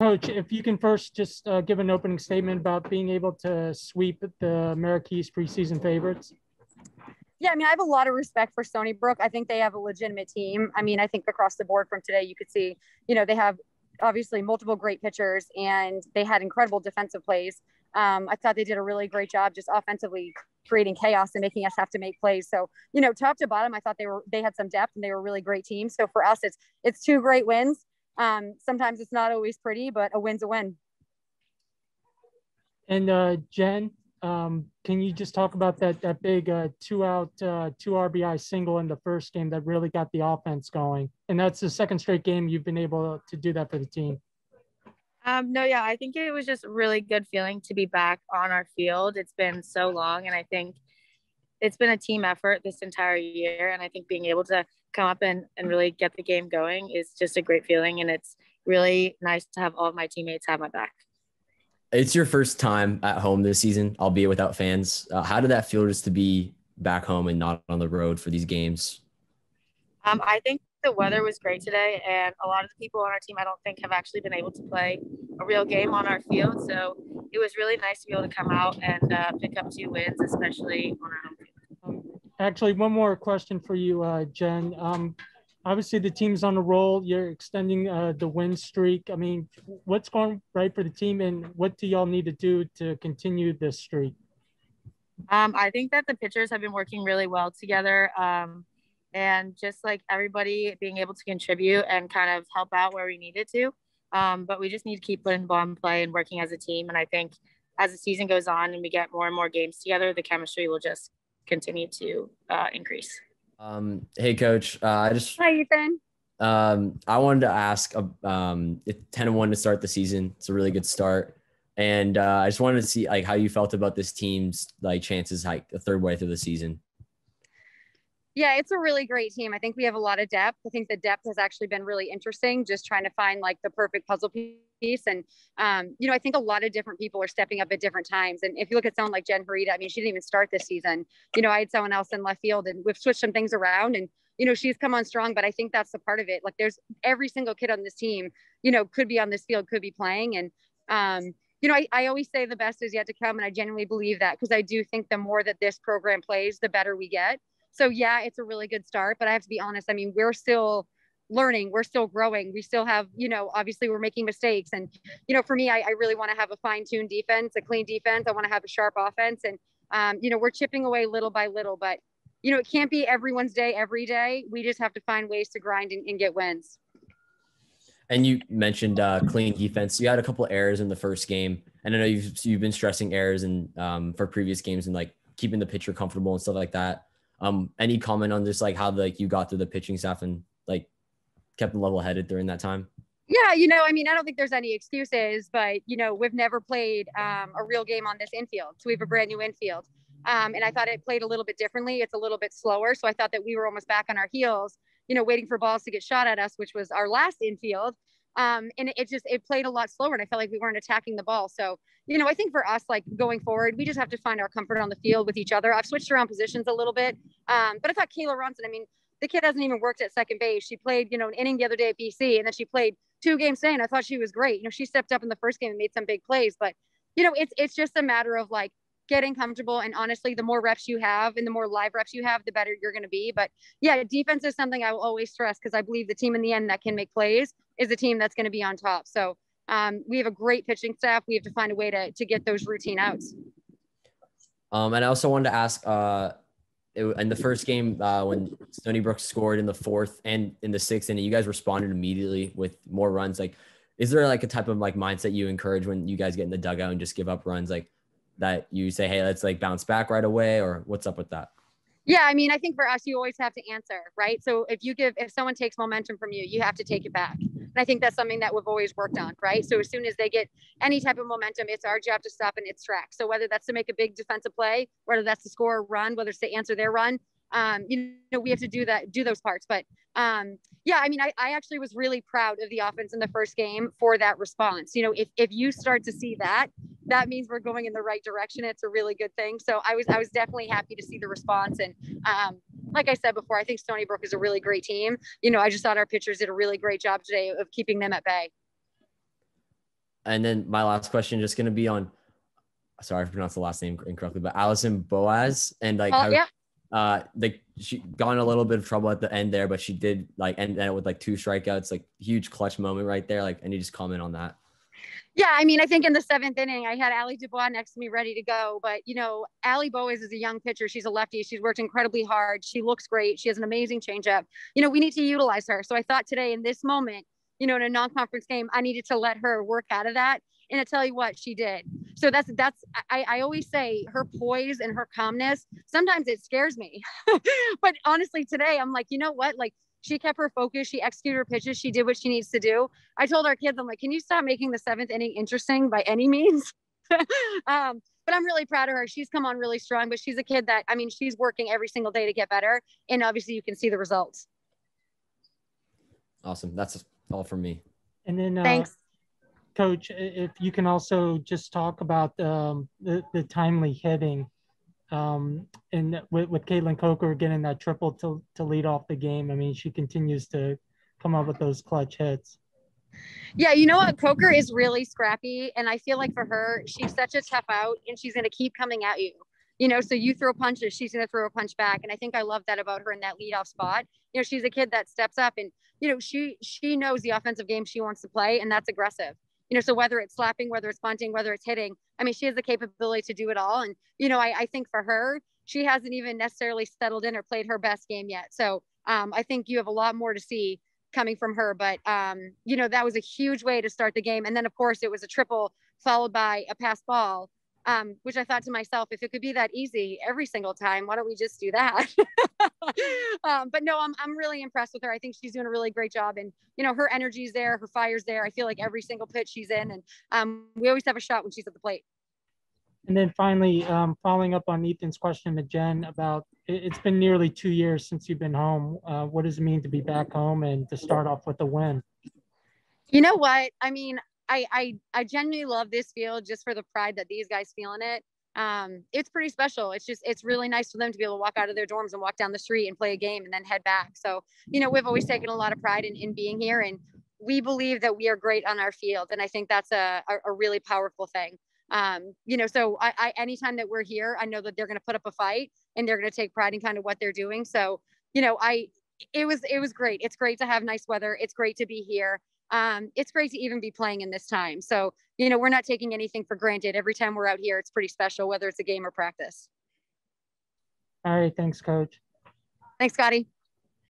Coach, if you can first just give an opening statement about being able to sweep the Marquise preseason favorites. Yeah, I mean, I have a lot of respect for Stony Brook. I think they have a legitimate team. I mean, I think across the board from today, you could see, they have obviously multiple great pitchers and they had incredible defensive plays. I thought they did a really great job just offensively creating chaos and making us have to make plays. So, top to bottom, I thought they had some depth and they were a really great team. So for us, it's two great wins. Sometimes it's not always pretty, but a win's a win. And Jen, can you just talk about that big 2-out, 2 RBI single in the first game that really got the offense going? And that's the second straight game you've been able to do that for the team. No, yeah, I think it was just a really good feeling to be back on our field. It's been so long, and I think it's been a team effort this entire year. And I think being able to come up and really get the game going is just a great feeling. And it's really nice to have all of my teammates have my back. It's your first time at home this season, albeit without fans. How did that feel just to be back home and not on the road for these games? I think the weather was great today, and a lot of the people on our team I don't think have actually been able to play a real game on our field. So it was really nice to be able to come out and pick up 2 wins, especially on our home field. Actually, one more question for you, Jen. Obviously, the team's on a roll. You're extending the win streak. I mean, what's going right for the team, and what do y'all need to do to continue this streak? I think that the pitchers have been working really well together. And just like everybody being able to contribute and kind of help out where we needed to. But we just need to keep putting the ball in play and working as a team. And I think as the season goes on and we get more and more games together, the chemistry will just continue to increase. Hey, Coach. Hi, Ethan. I wanted to ask, it's 10-1 to start the season. It's a really good start. And I just wanted to see how you felt about this team's chances a third way through the season. Yeah, it's a really great team. I think we have a lot of depth. I think the depth has actually been really interesting, just trying to find the perfect puzzle piece. And, I think a lot of different people are stepping up at different times. And if you look at someone like Jen Horita, I mean, she didn't even start this season. I had someone else in left field and we've switched some things around and, she's come on strong, but I think that's the part of it. There's every single kid on this team, could be on this field, could be playing. And, I always say the best is yet to come. And I genuinely believe that because I do think the more that this program plays, the better we get. So yeah, it's a really good start, but I have to be honest. I mean, we're still learning. We're still growing. We still have, obviously we're making mistakes. And, for me, I really want to have a fine-tuned defense, a clean defense. I want to have a sharp offense. And, we're chipping away little by little, but, it can't be everyone's day every day. We just have to find ways to grind and get wins. And you mentioned clean defense. You had a couple of errors in the first game. And I know you've been stressing errors and for previous games and keeping the pitcher comfortable and stuff like that. Any comment on just how you got through the pitching staff and kept them level headed during that time? Yeah. I mean, I don't think there's any excuses, but we've never played a real game on this infield. So we have a brand new infield. And I thought it played a little bit differently. It's a little bit slower. So I thought that we were almost back on our heels, waiting for balls to get shot at us, which was our last infield. And it played a lot slower and I felt like we weren't attacking the ball. So, I think for us, going forward, we just have to find our comfort on the field with each other. I've switched around positions a little bit. But I thought Kayla Ronson, I mean, the kid hasn't even worked at second base. She played, an inning the other day at BC and then she played 2 games today. And I thought she was great. She stepped up in the first game and made some big plays, but it's just a matter of getting comfortable. And honestly, the more reps you have and the more live reps you have, the better you're going to be. But yeah, defense is something I will always stress because I believe the team in the end that can make plays is the team that's going to be on top. So we have a great pitching staff. We have to find a way to get those routine outs. And I also wanted to ask, in the first game, when Stony Brook scored in the 4th and in the 6th inning, you guys responded immediately with more runs. Is there a type of mindset you encourage when you guys get in the dugout and just give up runs that you say, hey, let's bounce back right away, or what's up with that? Yeah. I mean, I think for us, you always have to answer, right? So if someone takes momentum from you, you have to take it back. And I think that's something that we've always worked on, right? So as soon as they get any type of momentum, it's our job to stop in its tracks. So whether that's to make a big defensive play, whether that's to score a run, whether it's to answer their run, we have to do those parts. But yeah, I mean, I actually was really proud of the offense in the first game for that response. If you start to see that means we're going in the right direction. It's a really good thing. So I was definitely happy to see the response. And like I said before, I think Stony Brook is a really great team. I just thought our pitchers did a really great job today of keeping them at bay. And then my last question just going to be on, sorry if I pronounced the last name incorrectly, but Allison Boaz, and like like she got in a little bit of trouble at the end there, but she did like end it with like 2 strikeouts, like huge clutch moment right there. Like, and you just comment on that. Yeah, I mean, I think in the 7th inning, I had Allie Dubois next to me ready to go. But, you know, Allie Boaz is a young pitcher. She's a lefty. She's worked incredibly hard. She looks great. She has an amazing changeup. You know, we need to utilize her. So I thought today in this moment, you know, in a non-conference game, I needed to let her work out of that. And I tell you what, she did. So I always say her poise and her calmness, sometimes it scares me. But honestly, today I'm like, you know what? Like, she kept her focus. She executed her pitches. She did what she needs to do. I told our kids, I'm like, can you stop making the 7th inning interesting by any means? But I'm really proud of her. She's come on really strong, but she's a kid that, I mean, she's working every single day to get better. And obviously you can see the results. Awesome. That's all from me. And then, thanks, Coach, if you can also just talk about the timely hitting. And with Caitlin Coker getting that triple to lead off the game, I mean, she continues to come up with those clutch hits. Yeah, you know what? Coker is really scrappy. And I feel like for her, she's such a tough out and she's going to keep coming at you. You know, so you throw punches, she's going to throw a punch back. And I think I love that about her in that leadoff spot. You know, she's a kid that steps up and, you know, she knows the offensive game she wants to play, and that's aggressive. You know, so whether it's slapping, whether it's bunting, whether it's hitting, I mean, she has the capability to do it all. And, you know, I think for her, she hasn't even necessarily settled in or played her best game yet. So I think you have a lot more to see coming from her. But, you know, that was a huge way to start the game. And then, of course, it was a triple followed by a pass ball, which I thought to myself, if it could be that easy every single time, why don't we just do that? But no, I'm really impressed with her. I think she's doing a really great job. And, you know, her energy's there, her fire's there. I feel like every single pitch she's in. And we always have a shot when she's at the plate. And then finally, following up on Ethan's question to Jen about it's been nearly 2 years since you've been home. What does it mean to be back home and to start off with a win? You know what? I mean, I genuinely love this field just for the pride that these guys feel in it. It's pretty special. It's really nice for them to be able to walk out of their dorms and walk down the street and play a game and then head back. So, you know, we've always taken a lot of pride in being here, and we believe that we are great on our field. And I think that's a really powerful thing. You know, so I anytime that we're here, I know that they're going to put up a fight and they're going to take pride in kind of what they're doing. So, you know, it was great. It's great to have nice weather. It's great to be here. It's great to even be playing in this time. So, you know, we're not taking anything for granted. Every time we're out here, it's pretty special, whether it's a game or practice. All right. Thanks, Coach. Thanks, Scotty.